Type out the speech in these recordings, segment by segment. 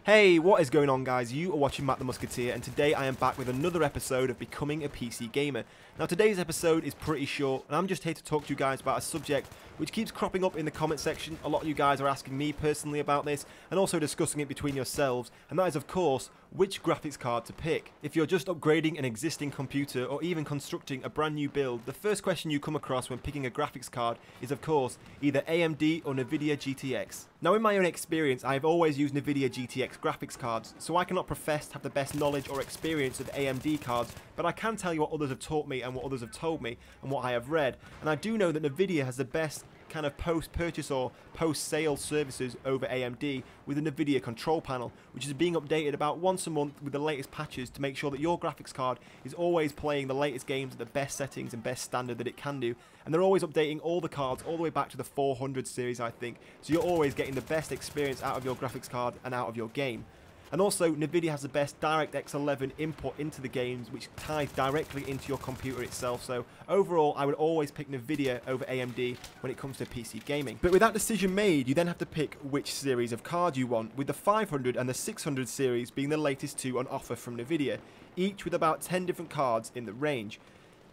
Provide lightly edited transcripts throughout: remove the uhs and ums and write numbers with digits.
Hey, what is going on guys? You are watching Matt the Musketeer, and today I am back with another episode of Becoming a PC Gamer. Now today's episode is pretty short, and I'm just here to talk to you guys about a subject which keeps cropping up in the comment section. A lot of you guys are asking me personally about this, and also discussing it between yourselves, and that is of course, which graphics card to pick. If you're just upgrading an existing computer, or even constructing a brand new build, the first question you come across when picking a graphics card is of course, either AMD or Nvidia GTX. Now in my own experience, I have always used Nvidia GTX graphics cards, so I cannot profess to have the best knowledge or experience of AMD cards, but I can tell you what others have taught me and what others have told me and what I have read. And I do know that Nvidia has the best kind of post-purchase or post-sale services over AMD with the Nvidia control panel, which is being updated about once a month with the latest patches to make sure that your graphics card is always playing the latest games at the best settings and best standard that it can do. And they're always updating all the cards all the way back to the 400 series, I think, so you're always getting the best experience out of your graphics card and out of your game. And also, Nvidia has the best DirectX 11 input into the games, which ties directly into your computer itself. So overall, I would always pick Nvidia over AMD when it comes to PC gaming. But with that decision made, you then have to pick which series of card you want, with the 500 and the 600 series being the latest two on offer from Nvidia, each with about 10 different cards in the range.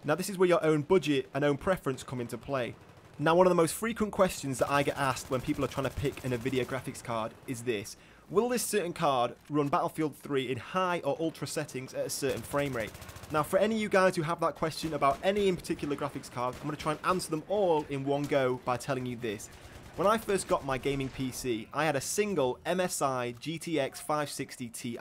Now this is where your own budget and own preference come into play. Now one of the most frequent questions that I get asked when people are trying to pick an Nvidia graphics card is this: will this certain card run Battlefield 3 in high or ultra settings at a certain frame rate? Now for any of you guys who have that question about any in particular graphics card, I'm going to try and answer them all in one go by telling you this. When I first got my gaming PC, I had a single MSI GTX 560 Ti,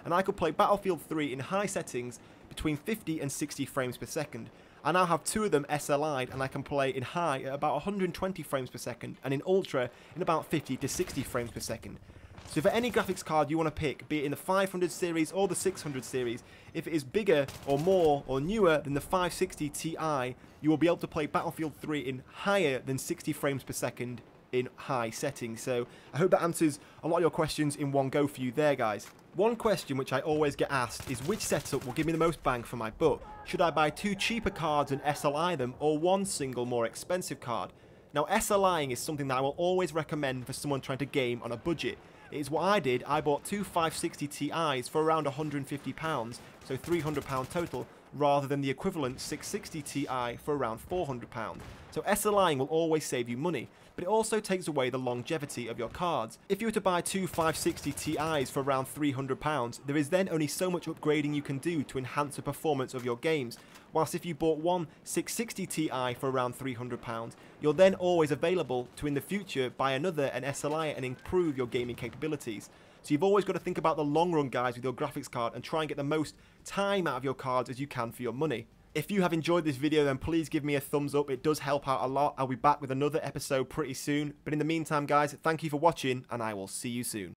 and I could play Battlefield 3 in high settings between 50 and 60 frames per second. I now have two of them SLI'd, and I can play in high at about 120 frames per second and in ultra in about 50 to 60 frames per second. So for any graphics card you want to pick, be it in the 500 series or the 600 series, if it is bigger or more or newer than the 560 Ti, you will be able to play Battlefield 3 in higher than 60 frames per second in high settings. So I hope that answers a lot of your questions in one go for you there, guys. One question which I always get asked is which setup will give me the most bang for my buck. Should I buy two cheaper cards and SLI them, or one single more expensive card? Now SLIing is something that I will always recommend for someone trying to game on a budget. It is what I did. I bought two 560 Ti's for around £150, so £300 total, rather than the equivalent 660 Ti for around £400. So SLIing will always save you money, but it also takes away the longevity of your cards. If you were to buy two 560 Ti's for around £300, there is then only so much upgrading you can do to enhance the performance of your games, whilst if you bought one 660 Ti for around £300, you're then always available to in the future buy another and SLI it and improve your gaming capabilities. So you've always got to think about the long run, guys, with your graphics card and try and get the most time out of your cards as you can for your money. If you have enjoyed this video, then please give me a thumbs up. It does help out a lot. I'll be back with another episode pretty soon. But in the meantime, guys, thank you for watching, and I will see you soon.